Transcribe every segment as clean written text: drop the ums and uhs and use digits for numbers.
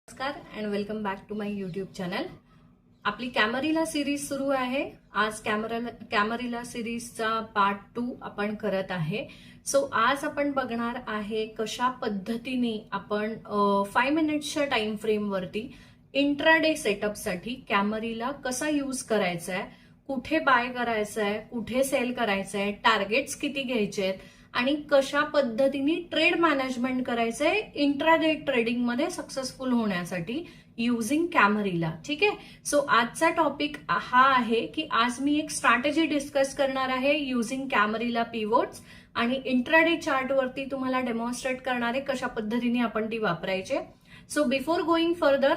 नमस्कार and welcome back to my YouTube channel. आपली कॅमरिला सिरीज सुरू आहे. आज कॅमरिला सिरीजचा पार्ट 2 आपण करत आहे. सो आज आपण बघणार आहे कशा पद्धतीने आपण 5 मिनिट्सच्या टाइम फ्रेम वरती इंट्राडे सेटअपसाठी कॅमरिला कसा यूज करायचा आहे, कुठे बाय करायचं आहे, कुठे सेल करायचं आहे, टार्गेट्स किती घ्यायचे आहेत आणि कशा पद्धतीने ट्रेड मॅनेजमेंट करायचंय इंट्राडे ट्रेडिंग मध्ये सक्सेसफुल होण्यासाठी युझिंग कॅमरिला. ठीक आहे. सो आजचा टॉपिक हा आहे की आज मी एक स्ट्रॅटेजी डिस्कस करणार आहे युझिंग कॅमरिला पिवोट्स आणि इंट्राडे चार्ट वरती तुम्हाला डेमॉन्स्ट्रेट करणार आहे कशा पद्धतीने आपण ती वापरायचे. सो बिफोर गोइंग फर्दर,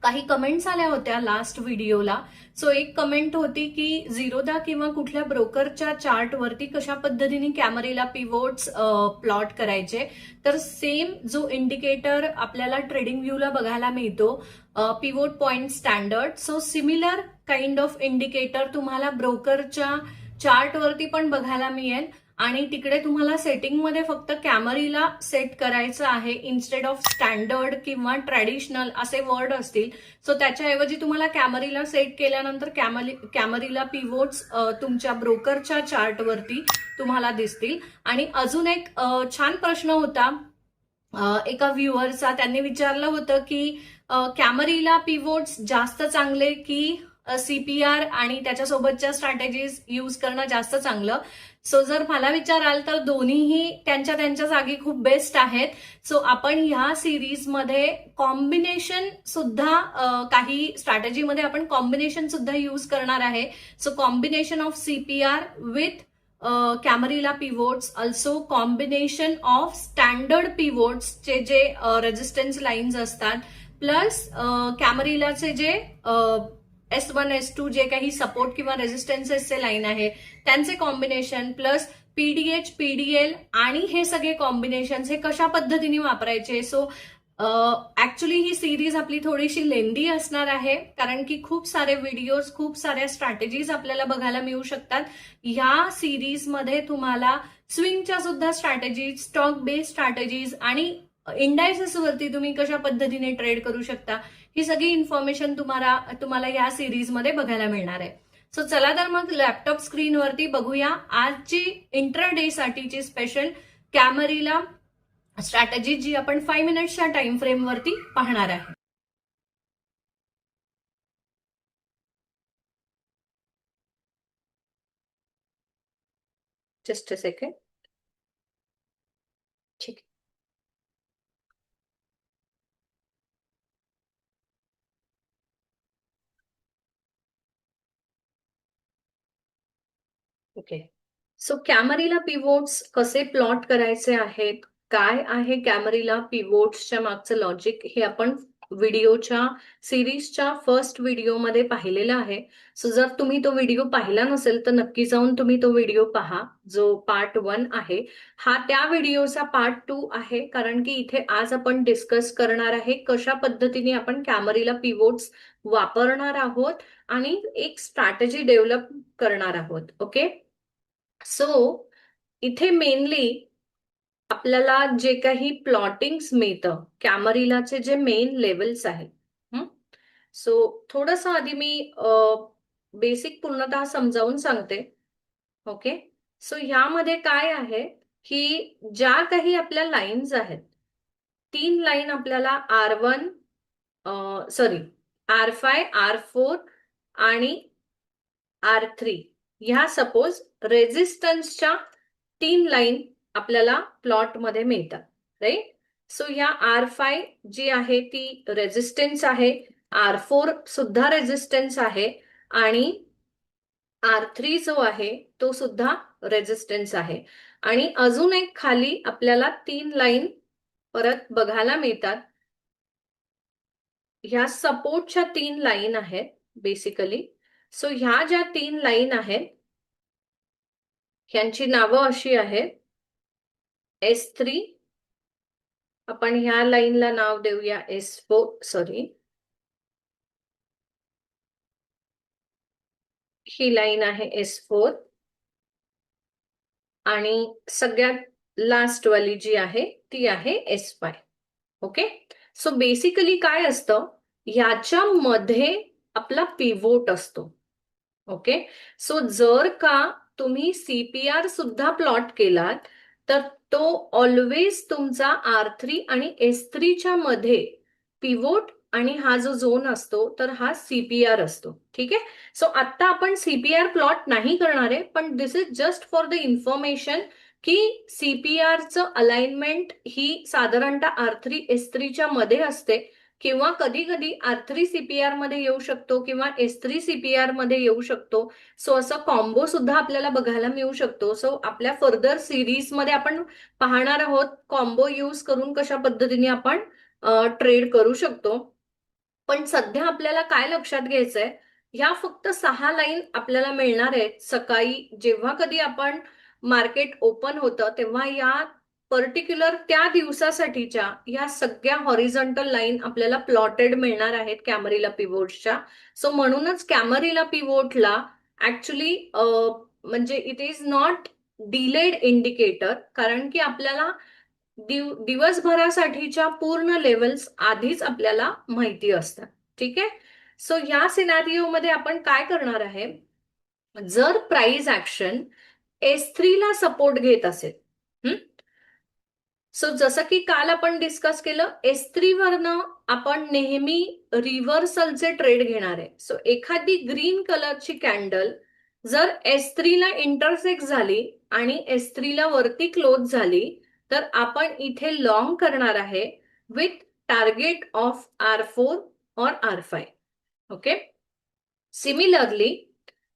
काही कमेंट्स आल्या होत्या लास्ट व्हिडिओला. सो एक कमेंट होती की झिरोदा किंवा कुठल्या ब्रोकरच्या चार्ट वरती कशा पद्धतीने कॅमरिला पिवोट्स प्लॉट करायचे. तर सेम जो इंडिकेटर आपल्याला ट्रेडिंग व्ह्यूला बघायला मिळतो, pivot point standard, so similar kind of indicator तुम्हाला ब्रोकरच्या चार्ट वरती पण बघायला मिळेल. आणि तिकडे तुम्हाला सेटिंगमध्ये फक्त कॅमरिला सेट करायचं आहे इन्स्टेड ऑफ स्टँडर्ड किंवा ट्रॅडिशनल असे वर्ड असतील. सो त्याच्याऐवजी तुम्हाला कॅमरिला सेट केल्यानंतर कॅमरिला पिवोट्स तुमच्या ब्रोकरच्या चार्टवरती तुम्हाला दिसतील. आणि अजून एक छान प्रश्न होता एका व्ह्युअरचा. त्यांनी विचारलं होतं की कॅमरिला पिवोट्स जास्त चांगले की सीपीआर आणि त्याच्यासोबतच्या स्ट्रॅटेजीज यूज करणं जास्त चांगलं. सो जर मला विचाराल तर दोन्हीही त्यांच्या त्यांच्या जागी खूप बेस्ट आहेत. सो आपण ह्या सिरीजमध्ये कॉम्बिनेशन सुद्धा काही स्ट्रॅटेजीमध्ये आपण कॉम्बिनेशन सुद्धा यूज करणार आहे. So combination of CPR with Camarilla pivots, also combination of standard पिवोट्सचे जे रेजिस्टन्स लाईन्स असतात, प्लस कॅमरिलाचे जे S1 S2 जे काही सपोर्ट किंवा रेजिस्टन्सेसचे लाईन आहे त्यांचे कॉम्बिनेशन, प्लस पीडीएच पीडीएल आणि हे सगळे कॉम्बिनेशन हे कशा पद्धतीने वापरायचे. सो ऍक्च्युली ही सिरीज आपली थोडीशी लेंदी असणार आहे कारण की खूप सारे व्हिडिओज, खूप साऱ्या स्ट्रॅटेजीज आपल्याला बघायला मिळू शकतात. ह्या सिरीजमध्ये तुम्हाला स्विंगच्या सुद्धा स्ट्रॅटेजीज, स्टॉक बेस्ड स्ट्रॅटेजीज आणि इंडायसेस वरती तुम्ही कशा पद्धतीने ट्रेड करू शकता ही सगळी इन्फॉर्मेशन तुम्हाला या सिरीजमध्ये बघायला मिळणार आहे. सो चला तर मग लॅपटॉप स्क्रीनवरती बघूया आजची इंट्राडे साठीची स्पेशल कॅमरिला स्ट्रॅटेजी जी आपण 5 मिनिट्सच्या टाइम फ्रेम वरती पाहणार आहे. Just a second. ठीक. ओके. सो कॅमरिला पिवोट्स कसे प्लॉट करायचे आहेत, काय आहे कॅमरिला पिवोट्सच्या मागचं लॉजिक, हे आपण व्हिडिओच्या सिरीजच्या फर्स्ट व्हिडिओमध्ये पाहिलेलं आहे. सो जर तुम्ही तो व्हिडिओ पाहिला नसेल तर नक्की जाऊन तुम्ही तो व्हिडिओ पहा, जो पार्ट 1 आहे. हा त्या व्हिडिओचा पार्ट 2 आहे कारण की इथे आज आपण डिस्कस करणार आहे कशा पद्धतीने आपण कॅमरिला पिवोट्स वापरणार आहोत आणि एक स्ट्रॅटेजी डेव्हलप करणार आहोत. ओके. सो इथे मेनली आपल्याला जे काही प्लॉटिंग्स मिळतं, कॅमरिलाचे जे मेन लेवल्स आहेत. सो थोडस आधी मी बेसिक पूर्णतः समजावून सांगते. ओके. सो ह्यामध्ये काय आहे की ज्या काही आपल्या लाईन्स आहेत, 3 लाईन आपल्याला R1 R5, R4 आणि R3 ह्या सपोज रेजिस्टन्सच्या 3 लाईन आपल्याला प्लॉट मध्ये मिळतात, राईट. सो ह्या R5 जी आहे ती रेजिस्टन्स आहे, R4 सुद्धा रेजिस्टन्स आहे आणि R3 जो आहे तो सुद्धा रेजिस्टन्स आहे. आणि अजून एक खाली आपल्याला 3 लाईन परत बघायला मिळतात. ह्या सपोर्टच्या 3 लाईन आहेत बेसिकली. सो ह्या ज्या 3 लाईन आहेत ह्यांची नावं अशी आहेत. S3, आपण ह्या लाईनला नाव देऊया S4, ही लाईन आहे S4 आणि सगळ्यात लास्ट वाली जी आहे ती आहे S5. ओके. सो बेसिकली काय असतं, ह्याच्यामध्ये आपला पिव्होट असतो. ओके. सो जर का तुम्ही सीपीआर सुद्धा प्लॉट केलात तर तो ऑलवेज तुमचा R3 आणि S3 च्या मध्ये पिव्होट आणि हा जो झोन असतो तर हा सीपीआर असतो. ठीक आहे. सो आता आपण सीपीआर प्लॉट नाही करणार आहे, पण this is just for the information की सीपीआरचं अलाइनमेंट ही साधारणतः R3 S3 च्या मध्ये असते, किंवा कधी कधी R3 सीपीआर मध्ये येऊ शकतो किंवा S3 सीपीआर मध्ये येऊ शकतो. सो असं कॉम्बो सुद्धा आपल्याला बघायला मिळू शकतो. सो आपल्या फर्दर सिरीज मध्ये आपण पाहणार आहोत कॉम्बो यूज करून कशा पद्धतीने आपण ट्रेड करू शकतो. पण सध्या आपल्याला काय लक्षात घ्यायचंय, ह्या फक्त 6 लाईन आपल्याला मिळणार आहेत सकाळी जेव्हा कधी आपण मार्केट ओपन होतं तेव्हा या पर्टिक्युलर त्या दिवसासाठीच्या या सगळ्या हॉरिझॉन्टल लाईन आपल्याला प्लॉटेड मिळणार आहेत कॅमरिला पिव्होट्सच्या. सो म्हणूनच कॅमरिला पिव्होटला ऍक्च्युली म्हणजे it is not delayed indicator, कारण की आपल्याला दिवसभरासाठीच्या पूर्ण लेवल्स आधीच आपल्याला माहिती असतात. ठीक आहे. सो या सिनारिओ मध्ये आपण काय करणार आहे, जर प्राइस ऍक्शन S3 ला सपोर्ट घेत असेल, सो जसं की काल आपण डिस्कस केलं, S3 वरनं आपण नेहमी रिव्हर्सलचे ट्रेड घेणार आहे. सो एखादी ग्रीन कलरची कॅन्डल जर S3 ला इंटरसेक्ट झाली आणि S3 ला वरती क्लोज झाली तर आपण इथे लॉंग करणार आहे विथ टार्गेट ऑफ R4 और R5. ओके. सिमिलरली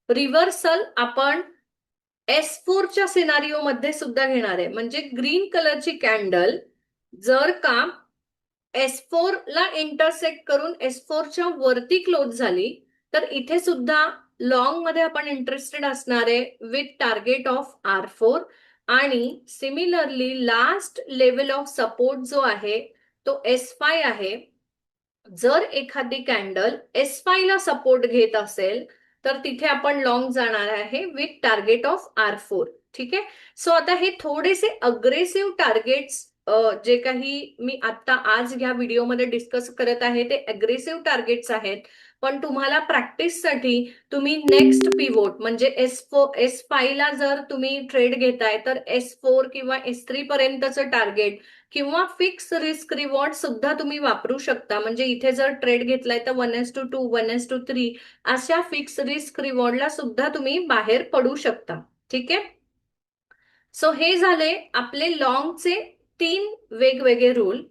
रिव्हर्सल आपण S4 च्या सिनारिओ मध्ये सुद्धा घेणार आहे. म्हणजे ग्रीन कलरची कॅन्डल जर का S4 ला इंटरसेक्ट करून S4 च्या वरती क्लोज झाली तर इथे सुद्धा लॉंग मध्ये आपण इंटरेस्टेड असणार आहे विथ टार्गेट ऑफ R4. आणि similarly last level of support जो आहे तो S5 आहे. जर एखादी कॅन्डल S5 ला सपोर्ट घेत असेल तर तिथे आपण लॉंग जाणार आहे विथ टार्गेट ऑफ R4. ठीक आहे. सो आता हे थोडेसे अग्रेसिव्ह टार्गेट्स जे काही मी आता आज ह्या व्हिडिओमध्ये डिस्कस करत आहे ते अग्रेसिव्ह टार्गेट्स आहेत. पण तुम्हाला प्रॅक्टिससाठी तुम्ही नेक्स्ट पिव्होट म्हणजे S5 ला जर तुम्ही ट्रेड घेताय तर S4 किंवा S3 पर्यंतचं टार्गेट किंवा फिक्स रिस्क रिवॉर्ड सुद्धा तुम्ही वापरू शकता. म्हणजे इथे जर ट्रेड घेतलाय तर 1:2, 1:3 अशा फिक्स रिस्क रिवॉर्डला सुद्धा तुम्ही बाहेर पडू शकता. ठीक आहे. सो हे झाले आपले लॉंगचे 3 वेगवेगळे रूल.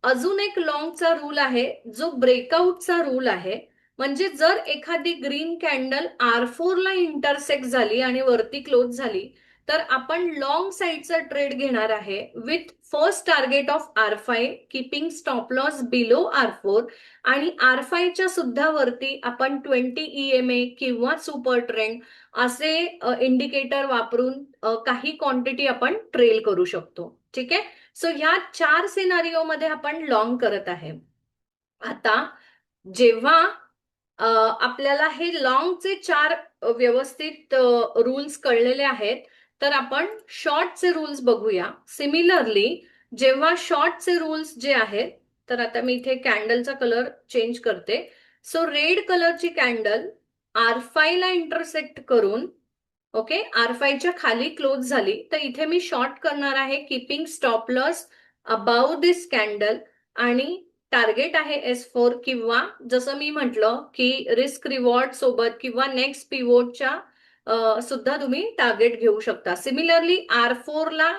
अजून एक लॉंगचा रूल आहे जो ब्रेकआउटचा रूल आहे. म्हणजे जर एखादी ग्रीन कॅन्डल R4 ला इंटरसेक्ट झाली आणि वरती क्लोज झाली तर आपण लॉंग साइडचा ट्रेड घेणार आहे with first target of R5 keeping stop loss below R4. आणि R5 च्या सुद्धा वरती आपण 20 EMA किंवा सुपर ट्रेंड असे इंडिकेटर वापरून काही क्वांटिटी आपण ट्रेल करू शकतो. ठीक आहे. सो ह्या 4 सिनारिओ मध्ये आपण लॉंग करत आहे. आता जेव्हा आपल्याला हे लॉंगचे 4 व्यवस्थित रूल्स कळलेले आहेत तर आपण शॉर्टचे रूल्स बघूया. सिमिलरली जेव्हा शॉर्टचे रूल्स जे आहेत, तर आता मी इथे कॅन्डलचा कलर चेंज करते. सो रेड कलरची कॅन्डल R5 ला इंटरसेक्ट करून ओके R5 च्या खाली क्लोज झाली तर इथे मी शॉर्ट करणार आहे कीपिंग स्टॉप लॉस अबाव दिस कॅन्डल आणि टार्गेट आहे S4 किंवा जसं मी म्हटलं की रिस्क रिवॉर्ड सोबत किंवा नेक्स्ट पिव्होटच्या सुद्धा तुम्ही टार्गेट घेऊ शकता. सिमिलरली R4 ला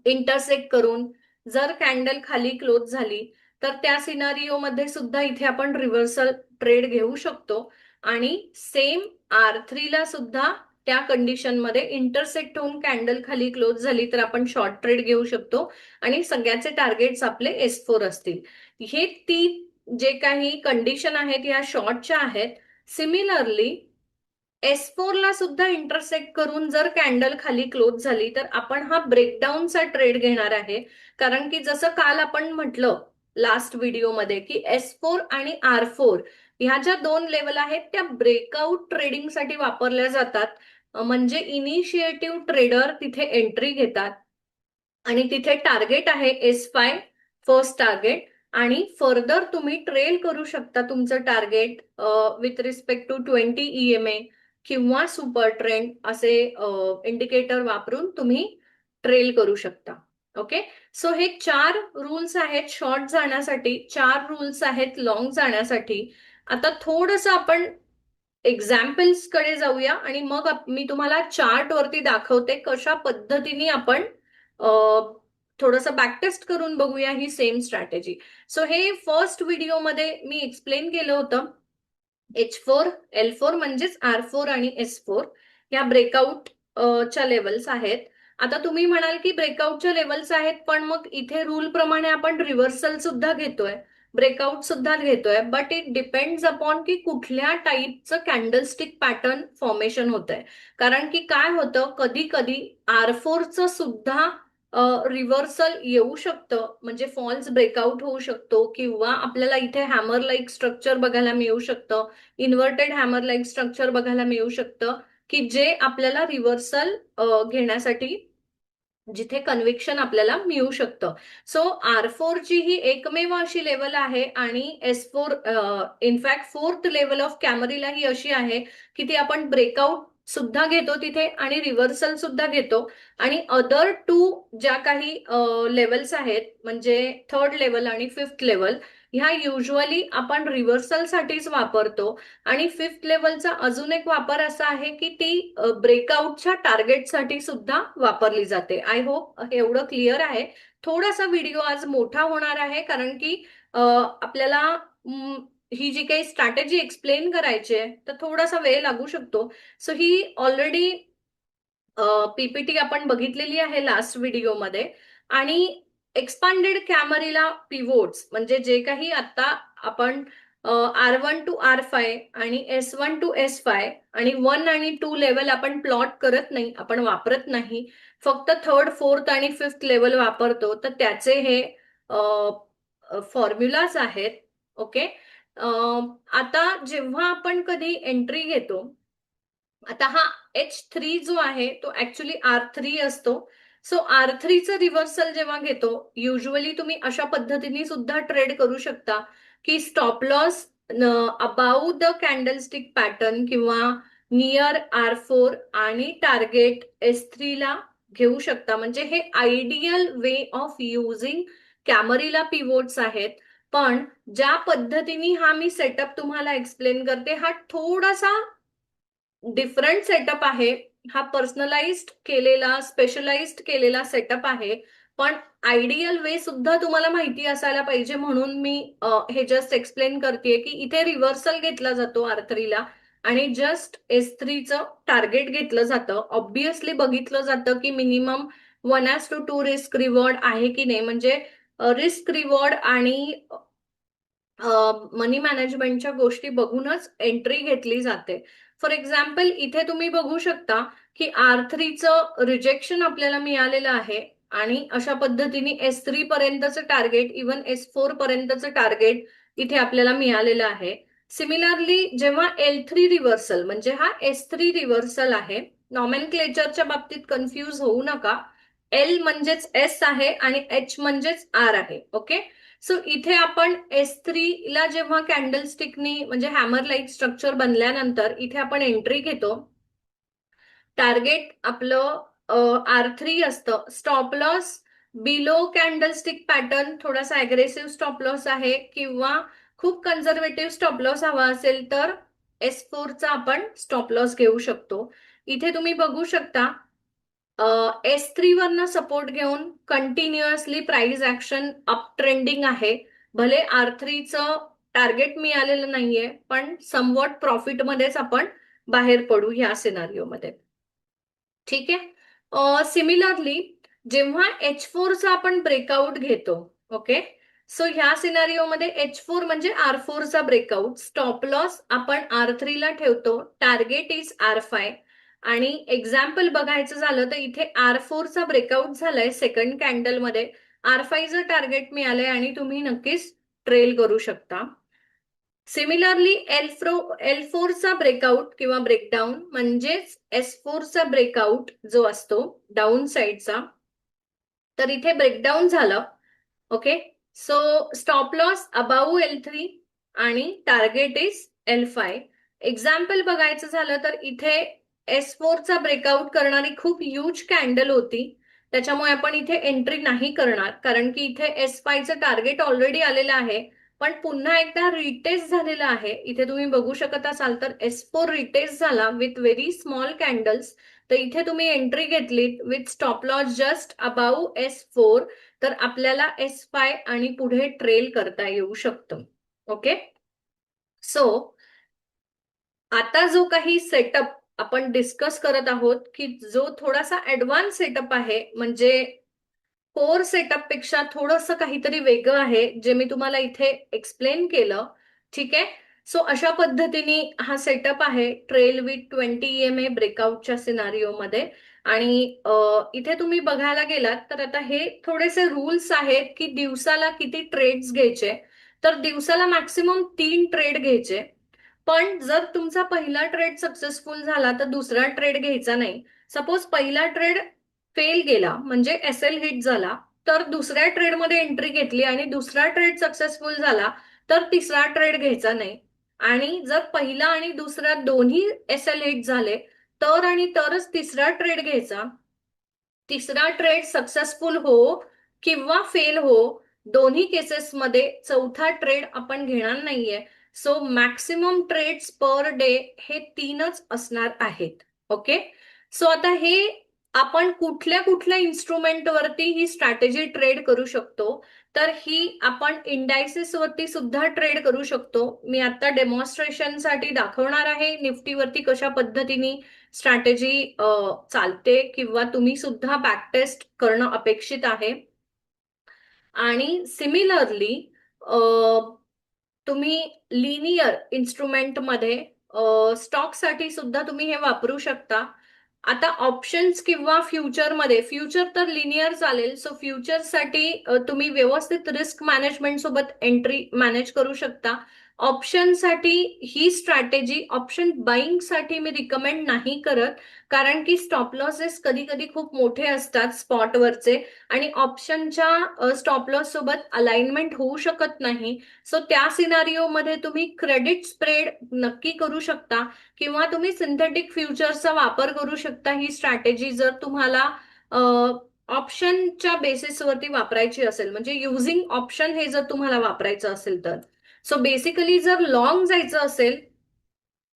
इंटरसेक्ट करून जर कॅन्डल खाली क्लोज झाली तर त्या सिनारिओ मध्ये सुद्धा इथे आपण रिव्हर्सल ट्रेड घेऊ शकतो. आणि सेम R3 ला सुद्धा त्या कंडिशन मध्ये इंटरसेक्ट होऊन कॅन्डल खाली क्लोज झाली तर आपण शॉर्ट ट्रेड घेऊ शकतो आणि सगळ्याचे टार्गेट्स आपले S4 असतील. हे 3 जे काही कंडिशन आहेत या शॉर्टच्या आहेत. सिमिलरली S4 ला सुद्धा इंटरसेक्ट करून जर कॅन्डल खाली क्लोज झाली तर आपण हा ब्रेकडाऊनचा ट्रेड घेणार आहे. कारण की जसं काल आपण म्हटलं लास्ट व्हिडिओमध्ये की S4 आणि R4 ह्या ज्या 2 लेवल आहेत त्या ब्रेकआउट ट्रेडिंगसाठी वापरल्या जातात. म्हणजे इनिशिएटिव्ह ट्रेडर तिथे एंट्री घेतात आणि तिथे टार्गेट आहे S5 फर्स्ट टार्गेट आणि फर्दर तुम्ही ट्रेल करू शकता तुमचं target with respect to 20 EMA किंवा सुपर ट्रेंड असे इंडिकेटर वापरून तुम्ही ट्रेल करू शकता. ओके, सो हे 4 रूल्स आहेत शॉर्ट जाण्यासाठी, 4 रूल्स आहेत लॉंग जाण्यासाठी. आता थोडंसं आपण एक्झाम्पल्स कडे जाऊया आणि मग मी तुम्हाला चार्ट वरती दाखवते कशा पद्धतीने आपण थोडंसं बॅकटेस्ट करून बघूया ही सेम स्ट्रॅटेजी. सो हे फर्स्ट व्हिडिओमध्ये मी एक्सप्लेन केलं होतं. H4, L4 म्हणजेच R4 आणि S4 या ब्रेकआउट च्या लेवल्स आहेत. आता तुम्ही म्हणाल की ब्रेकआउटच्या लेवल्स आहेत, पण मग इथे रूल प्रमाणे आपण रिव्हर्सल सुद्धा घेतोय, ब्रेकआउट सुद्धा घेतोय, बट इट डिपेंड्स अपॉन की कुठल्या टाईपचं कॅन्डलस्टिक पॅटर्न फॉर्मेशन होत आहे. कारण की काय होतं, कधी कधी R4चं सुद्धा रिव्हर्सल येऊ शकतं, म्हणजे फॉल्स ब्रेकआउट होऊ शकतो, किंवा आपल्याला इथे हॅमर लाईक स्ट्रक्चर बघायला मिळू शकतं, इन्व्हर्टेड हॅमर लाईक स्ट्रक्चर बघायला मिळू शकतं, की जे आपल्याला रिव्हर्सल घेण्यासाठी जिथे कन्व्हिक्शन आपल्याला मिळू शकतं. सो R4 ची ही एकमेव अशी लेवल आहे, आणि S4 in fact fourth level of Camarilla ही अशी आहे की ती आपण ब्रेकआउट सुद्धा घेतो तिथे आणि रिव्हर्सल सुद्धा घेतो. आणि अदर टू ज्या काही लेवल्स आहेत, म्हणजे थर्ड लेवल आणि फिफ्थ लेवल, ह्या युजली आपण रिव्हर्सल साठीच वापरतो. आणि फिफ्थ लेवलचा अजून एक वापर असा आहे की ती ब्रेकआउटच्या टार्गेटसाठी सुद्धा वापरली जाते. आय होप एवढं क्लिअर आहे. थोडासा व्हिडिओ आज मोठा होणार आहे, कारण की आपल्याला ही जी काही स्ट्रॅटेजी एक्सप्लेन करायची आहे तर थोडासा वेळ लागू शकतो. सो ही ऑलरेडी पीपीटी आपण बघितलेली आहे लास्ट व्हिडिओमध्ये. आणि एक्सपांडेड कॅमरीला पिव्होट्स म्हणजे जे काही आता आपण R1 टू R5 आणि S1 टू S5 आणि 1 आणि 2 लेवल आपण प्लॉट करत नाही, आपण वापरत नाही, फक्त थर्ड, फोर्थ आणि फिफ्थ लेवल वापरतो. तर त्याचे हे फॉर्म्युलाज आहेत. ओके, आता जेव्हा आपण कधी एंट्री घेतो, आता हा H3 जो आहे तो ऍक्च्युली R3 असतो. सो R3चं रिव्हर्सल जेव्हा घेतो, युजली तुम्ही अशा पद्धतीने सुद्धा ट्रेड करू शकता की stop loss about the candlestick pattern किंवा नियर R4 आणि टार्गेट S3 ला घेऊ शकता. म्हणजे हे ideal way of using कॅमरीला pivots आहेत. पण ज्या पद्धतीने हा मी सेटअप तुम्हाला एक्सप्लेन करते, हा थोडासा डिफरंट सेटअप आहे. हा पर्सनलाइज्ड केलेला, स्पेशलाइज्ड केलेला सेटअप आहे. पण आयडियल वे सुद्धा तुम्हाला माहिती असायला पाहिजे, म्हणून मी हे जस्ट एक्सप्लेन करते की इथे रिव्हर्सल घेतला जातो R3 ला आणि जस्ट S3 चं टार्गेट घेतलं जातं. ऑब्विसली बघितलं जातं की मिनिमम 1:2 रिस्क रिवॉर्ड आहे की नाही, म्हणजे रिस्क रिवॉर्ड आणि मनी मॅनेजमेंटच्या गोष्टी बघूनच एंट्री घेतली जाते. फॉर एक्झाम्पल इथे तुम्ही बघू शकता की R3चं रिजेक्शन आपल्याला मिळालेलं आहे आणि अशा पद्धतीने S3 पर्यंतचं टार्गेट, इव्हन S4 पर्यंतचं टार्गेट इथे आपल्याला मिळालेलं आहे. सिमिलरली जेव्हा L3 रिव्हर्सल, म्हणजे हा S3 रिव्हर्सल आहे, नॉमेनक्लेचरच्या बाबतीत कन्फ्यूज होऊ नका. L म्हणजेच S आहे आणि H म्हणजेच R आहे. ओके, सो इथे आपण S3 ला जेव्हा कॅन्डलस्टिकनी म्हणजे हॅमर लाईक स्ट्रक्चर बनल्यानंतर इथे आपण एंट्री घेतो. टार्गेट आपलं R3 असतं. Stop loss below candlestick pattern, थोडासा अग्रेसिव्ह स्टॉप लॉस आहे, किंवा खूप कन्झर्वेटिव्ह स्टॉप लॉस हवा असेल तर S4 चा आपण स्टॉप लॉस घेऊ शकतो. इथे तुम्ही बघू शकता S3 वरनं सपोर्ट घेऊन continuously price action up trending आहे. भले R3चं टार्गेट मिळालेलं नाहीये, पण समवॉट प्रॉफिटमध्येच आपण बाहेर पडू ह्या सिनारिओमध्ये. ठीक आहे, सिमिलरली जेव्हा H4 चा आपण ब्रेकआउट घेतो, ओके, सो ह्या सिनारिओमध्ये H4 म्हणजे R4 चा ब्रेकआउट, स्टॉप लॉस आपण R3 ला ठेवतो, टार्गेट इज R5. आणि एक्झाम्पल बघायचं झालं तर इथे R4 चा ब्रेकआउट झालाय सेकंड कॅन्डल मध्ये, R5 चं टार्गेट मिळालंय आणि तुम्ही नक्कीच ट्रेल करू शकता. सिमिलरली L4 चा ब्रेकआउट किंवा ब्रेकडाऊन म्हणजेच S4 चा ब्रेकआउट जो असतो डाऊन साइडचा, तर इथे ब्रेकडाऊन झालं. Okay, so stop loss above L3 आणि टार्गेट इज L5. एक्झाम्पल बघायचं झालं तर इथे S4 चा ब्रेकआउट करणारी खूप ह्यूज कॅन्डल होती, त्याच्यामुळे आपण इथे एंट्री नाही करणार, कारण की इथे S5 चं टार्गेट ऑलरेडी आलेलं आहे. पण पुन्हा एकदा रिटेस्ट झालेला आहे. इथे तुम्ही बघू शकत असाल तर S4 रिटेस्ट झाला विथ व्हेरी स्मॉल कॅन्डल्स. तर इथे तुम्ही एंट्री घेतलीत with stop loss just above S4, तर आपल्याला S5 आणि पुढे ट्रेल करता येऊ शकतं. ओके, सो आता जो काही सेटअप आपण डिस्कस करत आहोत, की जो थोडासा ऍडव्हान्स सेटअप आहे, म्हणजे कोर सेटअप पेक्षा थोडंसं काहीतरी वेगळं आहे, जे मी तुम्हाला इथे एक्सप्लेन केलं. ठीक आहे, सो अशा पद्धतीने हा सेटअप आहे ट्रेल विथ 20 EMA ब्रेकआउटच्या सिनारिओमध्ये. आणि इथे तुम्ही बघायला गेलात तर आता हे थोडेसे रूल्स आहेत की दिवसाला किती ट्रेड्स घ्यायचे. तर दिवसाला मॅक्सिमम 3 ट्रेड घ्यायचे. पण जर तुमचा पहिला ट्रेड सक्सेसफुल झाला तर दुसरा ट्रेड घ्यायचा नाही. सपोज पहिला ट्रेड फेल गेला म्हणजे SL हिट झाला, तर दुसऱ्या ट्रेडमध्ये एंट्री घेतली आणि दुसरा ट्रेड सक्सेसफुल झाला तर तिसरा ट्रेड घ्यायचा नाही. आणि जर पहिला आणि दुसरा दोन्ही SL हिट झाले तर आणि तरच तिसरा ट्रेड घ्यायचा. तिसरा ट्रेड सक्सेसफुल हो किंवा फेल हो, दोन्ही केसेसमध्ये चौथा ट्रेड आपण घेणार नाहीये. So maximum trades per day हे 3च असणार आहेत. ओके, सो आता हे आपण कुठल्या कुठल्या इन्स्ट्रुमेंट वरती ही स्ट्रॅटेजी ट्रेड करू शकतो, तर ही आपण इंडायसेस वरती सुद्धा ट्रेड करू शकतो. मी आता डेमॉन्स्ट्रेशनसाठी दाखवणार आहे निफ्टीवरती कशा पद्धतीने स्ट्रॅटेजी चालते, किंवा तुम्ही सुद्धा बॅक टेस्ट करणं अपेक्षित आहे. आणि सिमिलरली तुम्ही लिनियर इन्स्ट्रुमेंटमध्ये स्टॉकसाठी सुद्धा तुम्ही हे वापरू शकता. आता ऑप्शन्स किंवा फ्युचरमध्ये, फ्युचर तर लिनियर चालेल, सो फ्युचरसाठी तुम्ही व्यवस्थित रिस्क मॅनेजमेंट सोबत एंट्री मॅनेज करू शकता. ऑप्शनसाठी ही स्ट्रॅटेजी ऑप्शन बाईंगसाठी मी रिकमेंड नाही करत, कारण की स्टॉप लॉसेस कधी कधी खूप मोठे असतात स्पॉटवरचे आणि ऑप्शनच्या स्टॉप लॉस सोबत अलाइनमेंट होऊ शकत नाही. सो त्या सिनारिओमध्ये तुम्ही क्रेडिट स्प्रेड नक्की करू शकता, किंवा तुम्ही सिंथेटिक फ्युचर्सचा वापर करू शकता ही स्ट्रॅटेजी, जर तुम्हाला ऑप्शनच्या बेसिसवरती वापरायची असेल, म्हणजे युझिंग ऑप्शन हे जर तुम्हाला वापरायचं असेल तर. सो बेसिकली जर लॉंग जायचं असेल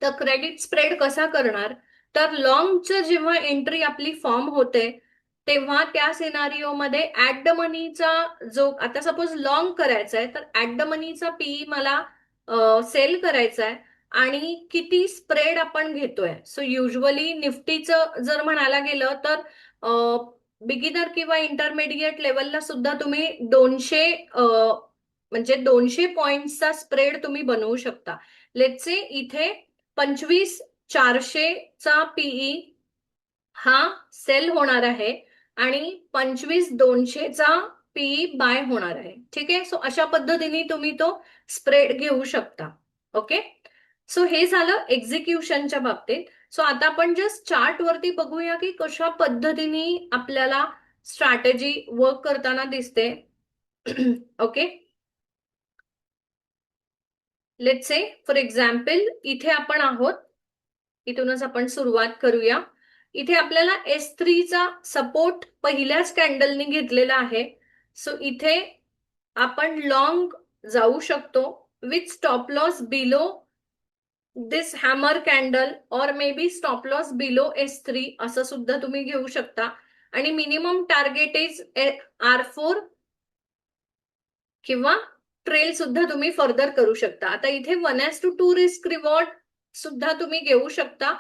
तर क्रेडिट स्प्रेड कसा करणार, तर लॉंगचं जेव्हा एंट्री आपली फॉर्म होते तेव्हा त्या सिनारिओमध्ये ऍट द मनीचा जो, आता सपोज लॉंग करायचा आहे तर ऍट द मनीचा पीई मला सेल करायचा आहे, आणि किती स्प्रेड आपण घेतोय. सो युजली निफ्टीचं जर म्हणायला गेलं तर बिगिनर किंवा इंटरमिडिएट लेवलला सुद्धा तुम्ही 200 म्हणजे 200 पॉइंटचा स्प्रेड तुम्ही बनवू शकता. लेट्स से इथे 25,400 चा पीई हा सेल होणार आहे आणि 25,200 चा पीई बाय होणार आहे. ठीक आहे, सो अशा पद्धतीने तुम्ही तो स्प्रेड घेऊ शकता. ओके, सो हे झालं एक्झिक्युशनच्या बाबतीत. सो आता आपण जस्ट चार्ट वरती बघूया की कशा पद्धतीने आपल्याला स्ट्रॅटेजी वर्क करताना दिसते. Okay, let's say for example इथे आपण आहोत, इथूनच आपण सुरुवात करूया. इथे आपल्याला S3 चा सपोर्ट पहिल्याच कॅन्डलने घेतलेला आहे. सो इथे आपण लॉंग जाऊ शकतो with stop loss below this hammer candle, or maybe stop loss below S3 असं सुद्धा तुम्ही घेऊ शकता. आणि मिनिमम टार्गेट इज R4 किंवा ट्रेल सुद्धा तुम्ही फर्दर करू शकता. आता इथे 1:2 रिस्क रिवॉर्ड सुद्धा तुम्ही घेऊ शकता.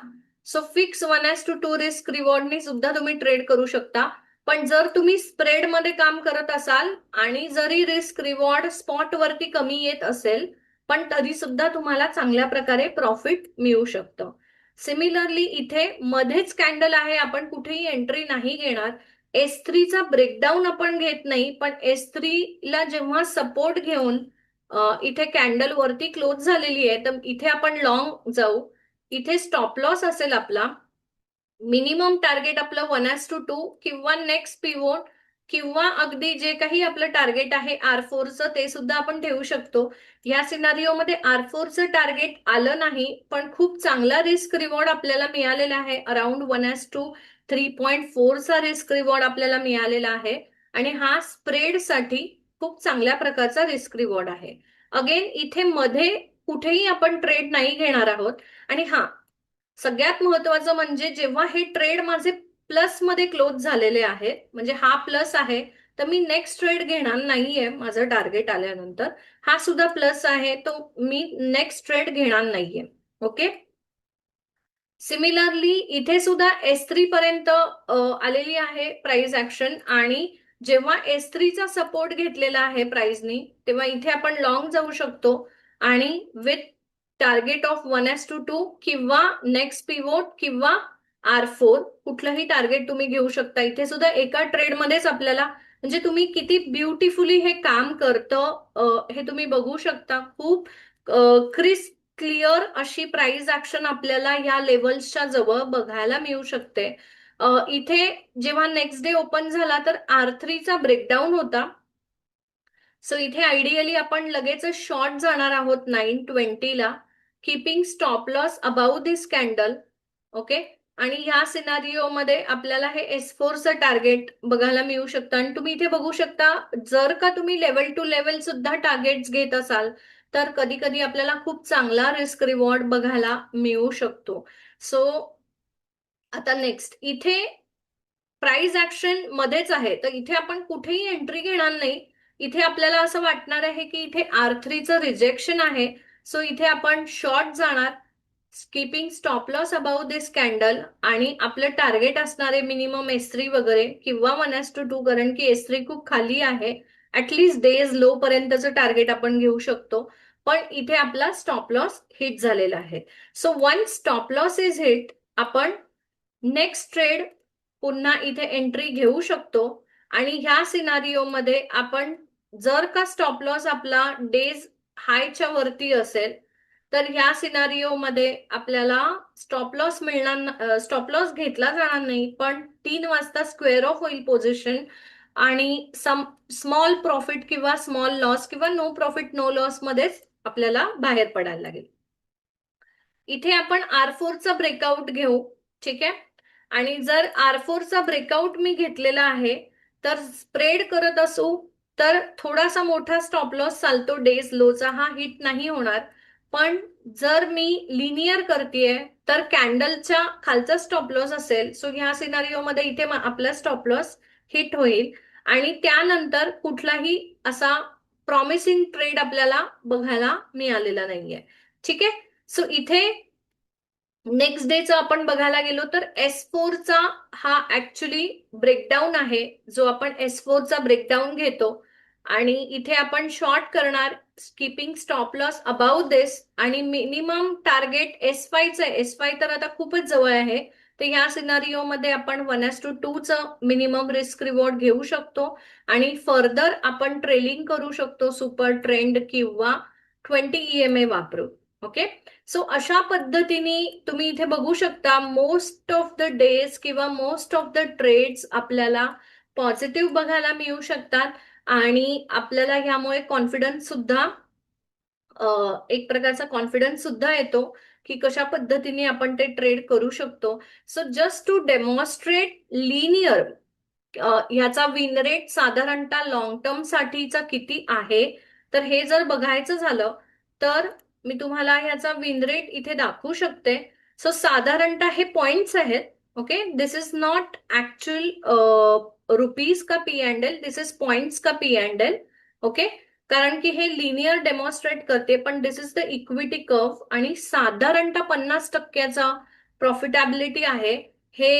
सो फिक्स 1:2 रिस्क रिवॉर्डने सुद्धा तुम्ही ट्रेड करू शकता. पण जर तुम्ही स्प्रेड मध्ये काम करत असाल आणि जरी रिस्क रिवॉर्ड स्पॉट वरती कमी येत असेल, पण तरी सुद्धा तुम्हाला चांगल्या प्रकारे प्रॉफिट मिळू शकतं. सिमिलरली इथे मध्येच कॅन्डल आहे, आपण कुठेही एंट्री नाही घेणार. S3 चा ब्रेकडाऊन आपण घेत नाही, पण S3 ला जेव्हा सपोर्ट घेऊन इथे कॅन्डल वरती क्लोज झालेली आहे, तर इथे आपण लॉंग जाऊ. इथे स्टॉप लॉस असेल आपला, मिनिमम टार्गेट आपलं 1:2 किंवा नेक्स्ट पिवोट किंवा अगदी जे काही आपलं टार्गेट आहे R4चं ते सुद्धा आपण ठेवू शकतो. या सिनारिओमध्ये R4चं टार्गेट आलं नाही, पण खूप चांगला रिस्क रिवॉर्ड आपल्याला मिळालेला आहे. अराउंड 1:3.4 चा रिस्क रिवॉर्ड आपल्याला मिळालेला आहे आणि हा स्प्रेडसाठी खूप चांगल्या प्रकारचा रिस्क रिवॉर्ड आहे. अगेन इथे मध्ये कुठेही आपण ट्रेड नाही घेणार आहोत. आणि सगळ्यात महत्वाचं म्हणजे जेव्हा हे ट्रेड माझे प्लस मध्ये क्लोज झालेले आहेत, म्हणजे हा प्लस आहे, तर मी नेक्स्ट ट्रेड घेणार नाहीये. माझं टार्गेट आल्यानंतर हा सुद्धा प्लस आहे, तो मी नेक्स्ट ट्रेड घेणार नाहीये. ओके. सिमिलरली इथे सुद्धा S3 पर्यंत आलेली आहे प्राइस ऍक्शन, आणि जेव्हा S3 चा सपोर्ट घेतलेला आहे प्राइसनी, तेव्हा इथे आपण लॉंग जाऊ शकतो आणि विथ टार्गेट ऑफ 1:2 किंवा नेक्स्ट पिवोट किंवा R4 कुठलंही टार्गेट तुम्ही घेऊ शकता. इथे सुद्धा एका ट्रेड मध्येच आपल्याला, म्हणजे तुम्ही किती ब्युटिफुली हे काम करतं हे तुम्ही बघू शकता. खूप क्रिस्प क्लिअर अशी प्राइस ऍक्शन आपल्याला या लेवल्सच्या जवळ बघायला मिळू शकते. इथे जेव्हा नेक्स्ट डे ओपन झाला तर R3 चा ब्रेकडाऊन होता. सो इथे आयडियली आपण लगेच शॉर्ट जाणार आहोत 9:20 ला, keeping stop loss above this candle. Okay. आणि ह्या सिनारिओ मध्ये आपल्याला हे S4 चं टार्गेट बघायला मिळू शकतं. आणि तुम्ही इथे बघू शकता, जर का तुम्ही लेवल टू लेवल सुद्धा टार्गेट्स घेत असाल तर कधी कधी आपल्याला खूप चांगला रिस्क रिवॉर्ड बघायला मिळू शकतो. सो आता नेक्स्ट इथे प्राइस ऍक्शन मध्येच आहे, तर इथे आपण कुठेही एंट्री घेणार नाही. इथे आपल्याला असं वाटणार आहे की इथे R3चं रिजेक्शन आहे, सो इथे आपण शॉर्ट जाणार, keeping stop loss above this candle, आणि आपलं टार्गेट असणारे मिनिमम S3 वगैरे किंवा 1:2, कारण की S3 खूप खाली आहे. ऍटलीस्ट डेज लो पर्यंतचं टार्गेट आपण घेऊ शकतो. पण इथे आपला स्टॉप लॉस हिट झालेला आहे. So one stop loss is hit, आपण नेक्स्ट ट्रेड पुन्हा इथे एंट्री घेऊ शकतो. आणि ह्या सिनारिओ मध्ये आपण जर का स्टॉप लॉस आपला डेज हायच्या वरती असेल तर ह्या सिनारिओ मध्ये आपल्याला स्टॉप लॉस मिळणार, स्टॉप लॉस घेतला जाणार नाही, पण 3 वाजता स्क्वेअर ऑफ होईल पोझिशन आणि स्मॉल प्रॉफिट किंवा स्मॉल लॉस किंवा नो प्रॉफिट नो लॉस मध्येच आपल्याला बाहेर पडायला लागेल. इथे आपण R4 चा ब्रेकआउट घेऊ. ठीक आहे. आणि जर R4 चा ब्रेकआउट मी घेतलेला आहे तर स्प्रेड करत असू तर थोडासा मोठा स्टॉप लॉस चालतो, डेज लोचा हा हिट नाही होणार. पण जर मी लिनियर करतेय तर कॅन्डलच्या खालचा स्टॉप लॉस असेल, सो ह्या सिनारिओ मध्ये इथे आपला स्टॉप लॉस हिट होईल आणि त्यानंतर कुठलाही असा प्रॉमिसिंग ट्रेड आपल्याला बघायला मिळालेला नाहीये. ठीक आहे. सो इथे नेक्स्ट डेचं आपण बघायला गेलो तर S4 चा हा ऍक्च्युली ब्रेकडाऊन आहे, जो आपण S4 चा ब्रेकडाऊन घेतो आणि इथे आपण शॉर्ट करणार, कीपिंग स्टॉप लॉस अबाउ दिस, आणि मिनिमम टार्गेट S5 चं आहे. S5 तर आता खूपच जवळ आहे, तर ह्या सिनारिओ मध्ये आपण 1:2 चं मिनिमम रिस्क रिवॉर्ड घेऊ शकतो आणि फर्दर आपण ट्रेलिंग करू शकतो सुपर ट्रेंड किंवा 20 EMA वापरून. ओके. सो अशा पद्धतीने तुम्ही इथे बघू शकता मोस्ट ऑफ द डेज किंवा मोस्ट ऑफ द ट्रेड्स आपल्याला पॉझिटिव्ह बघायला मिळू शकतात आणि आपल्याला ह्यामुळे कॉन्फिडन्स सुद्धा, एक प्रकारचा कॉन्फिडन्स सुद्धा येतो की कशा पद्धतीने आपण ते ट्रेड करू शकतो. So just to demonstrate linear, ह्याचा विन रेट साधारणतः लॉंग टर्म साठीचा किती आहे, तर हे जर बघायचं झालं तर मी तुम्हाला ह्याचा विन रेट इथे दाखवू शकते. सो साधारणतः हे पॉइंट्स आहेत. Okay. This is not actual rupees का P&L, दिस इज पॉइंट्स का P&L. ओके. कारण की हे लिनियर डेमॉन्स्ट्रेट करते, पण this is the equity curve आणि साधारणतः 50% प्रॉफिटेबिलिटी आहे. हे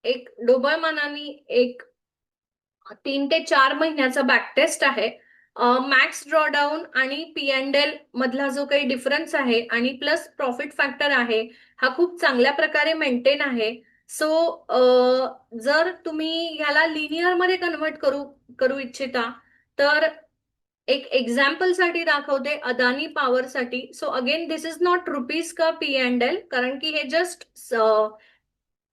एक ढोबळमानाने एक 3 ते 4 महिन्याचा बॅकटेस्ट आहे. मॅक्स ड्रॉडाऊन आणि P&L मधला जो काही डिफरन्स आहे आणि प्लस प्रॉफिट फॅक्टर आहे, हा खूप चांगल्या प्रकारे मेंटेन आहे. सो जर तुम्ही ह्याला लिनियर मध्ये कन्व्हर्ट करू इच्छिता तर एक एक्झाम्पल साठी दाखवते अदानी पॉवर साठी. So again this is not rupees का P&L, कारण की हे जस्ट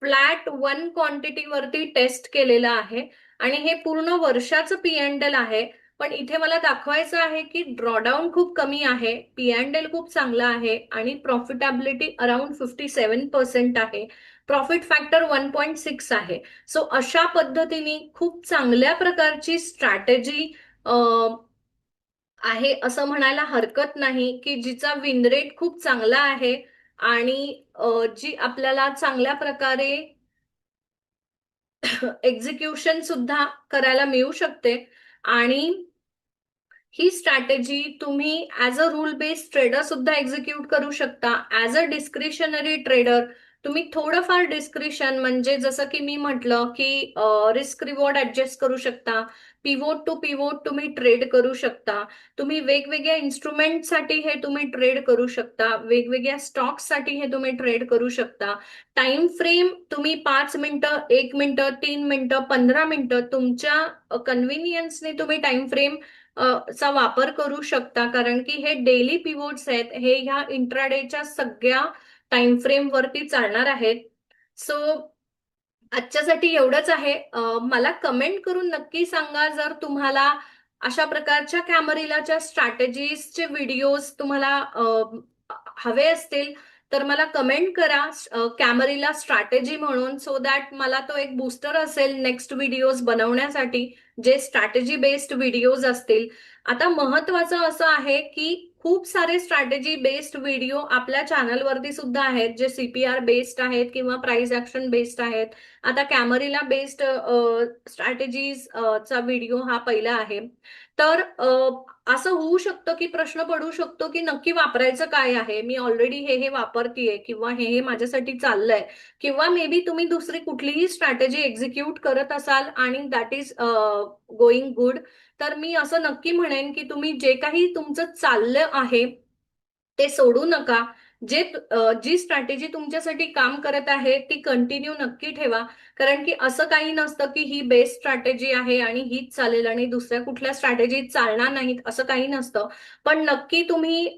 फ्लॅट 1 क्वांटिटी वरती टेस्ट केलेलं आहे आणि हे पूर्ण वर्षाचं P&L आहे. पण इथे मला दाखवायचं आहे की ड्रॉडाऊन खूप कमी आहे, P&L खूप चांगला आहे आणि प्रॉफिटेबिलिटी अराउंड 57% आहे. प्रॉफिट फॅक्टर 1.6 आहे. सो अशा पद्धतीने खूप चांगल्या प्रकारची स्ट्रॅटेजी आहे असं म्हणायला हरकत नाही, की जिचा विन रेट खूप चांगला आहे आणि जी आपल्याला चांगल्या प्रकारे एक्झिक्युशन सुद्धा करायला मिळू शकते. आणि ही स्ट्रॅटेजी तुम्ही as a rule based trader सुद्धा एक्झिक्यूट करू शकता. ऍज अ डिस्क्रिशनरी ट्रेडर तुम्ही थोडंफार डिस्क्रिशन, म्हणजे जसं की मी म्हटलं की रिस्क रिवॉर्ड ऍडजस्ट करू शकता, पिवोट टू पिवोट तुम्ही ट्रेड करू शकता, तुम्ही वेगवेगळ्या इन्स्ट्रुमेंटसाठी हे तुम्ही ट्रेड करू शकता, वेगवेगळ्या स्टॉक्ससाठी हे तुम्ही ट्रेड करू शकता. टाइम फ्रेम तुम्ही 5 मिनिटं, 1 मिनिट, 3 मिनिटं, 15 मिनिटं तुमच्या कन्व्हिनियन्सने तुम्ही टाइम फ्रेम चा वापर करू शकता, कारण की हे डेली पिवोट्स आहेत, हे ह्या इंट्राडेच्या सगळ्या टाइम फ्रेम वरती चालणार आहेत. सो आजच्यासाठी एवढंच आहे. मला कमेंट करून नक्की सांगा, जर तुम्हाला अशा प्रकारच्या कॅमरिलाच्या स्ट्रॅटेजीजचे व्हिडिओज तुम्हाला हवे असतील तर मला कमेंट करा कॅमरिला स्ट्रॅटेजी म्हणून, सो दॅट मला तो एक बूस्टर असेल नेक्स्ट व्हिडिओज बनवण्यासाठी, जे स्ट्रॅटेजी बेस्ड व्हिडिओज असतील. आता महत्वाचं असं आहे की खूप सारे स्ट्रॅटेजी बेस्ड व्हिडिओ आपल्या चॅनलवरती सुद्धा आहेत, जे CPR बेस्ड आहेत किंवा प्राइस ऍक्शन बेस्ड आहेत. आता कॅमरिला बेस्ड स्ट्रॅटेजीज चा व्हिडिओ हा पहिला आहे. तर असं होऊ शकतं की प्रश्न पडू शकतो की नक्की वापरायचं काय आहे, मी ऑलरेडी हे वापरतीये किंवा हे माझ्यासाठी चाललंय, किंवा मे बी तुम्ही दुसरी कुठलीही स्ट्रॅटेजी एक्झिक्यूट करत असाल आणि दॅट इज गोइंग गुड. तर मी असं नक्की म्हणेन की तुम्ही जे काही तुमचं चाललं आहे ते सोडू नका. जी स्ट्रॅटेजी तुमच्यासाठी काम करत आहे ती कंटिन्यू नक्की ठेवा, कारण की असं काही नसतं की ही बेस्ट स्ट्रॅटेजी आहे आणि हीच चालेल आणि दुसऱ्या कुठल्या स्ट्रॅटेजी चालणार नाहीत, असं काही नसतं. पण नक्की तुम्ही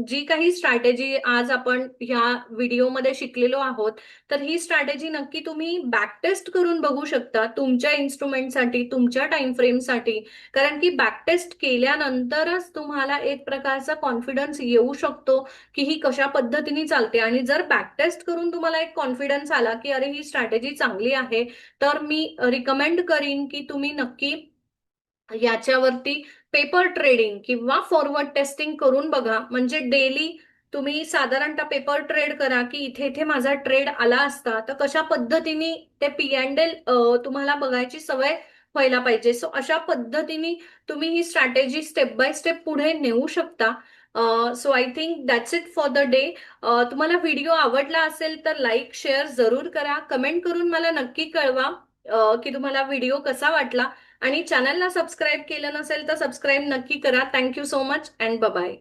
जी काही स्ट्रॅटेजी आज आपण ह्या व्हिडिओमध्ये शिकलेलो आहोत, तर ही स्ट्रॅटेजी नक्की तुम्ही बॅकटेस्ट करून बघू शकता तुमच्या इन्स्ट्रुमेंटसाठी, तुमच्या टाइम फ्रेमसाठी. कारण की बॅकटेस्ट केल्यानंतरच तुम्हाला एक प्रकारचा कॉन्फिडन्स येऊ शकतो की ही कशा पद्धतीने चालते. आणि जर बॅकटेस्ट करून तुम्हाला एक कॉन्फिडन्स आला की अरे ही स्ट्रॅटेजी चांगली आहे, तर मी रिकमेंड करीन की तुम्ही नक्की याच्यावरती पेपर ट्रेडिंग किंवा फॉरवर्ड टेस्टिंग करून बघा. म्हणजे डेली तुम्ही साधारणतः पेपर ट्रेड करा की इथे इथे माझा ट्रेड आला असता तर कशा पद्धतीने ते P&L तुम्हाला बघायची सवय व्हायला पाहिजे. सो अशा पद्धतीने तुम्ही ही स्ट्रॅटेजी स्टेप बाय स्टेप पुढे नेऊ शकता. So I think that's it for the day. तुम्हाला व्हिडिओ आवडला असेल तर लाईक शेअर जरूर करा. कमेंट करून मला नक्की कळवा की तुम्हाला व्हिडिओ कसा वाटला. आणि चॅनलला सबस्क्राईब केलं नसेल तर सबस्क्राईब नक्की करा. Thank you so much and bye.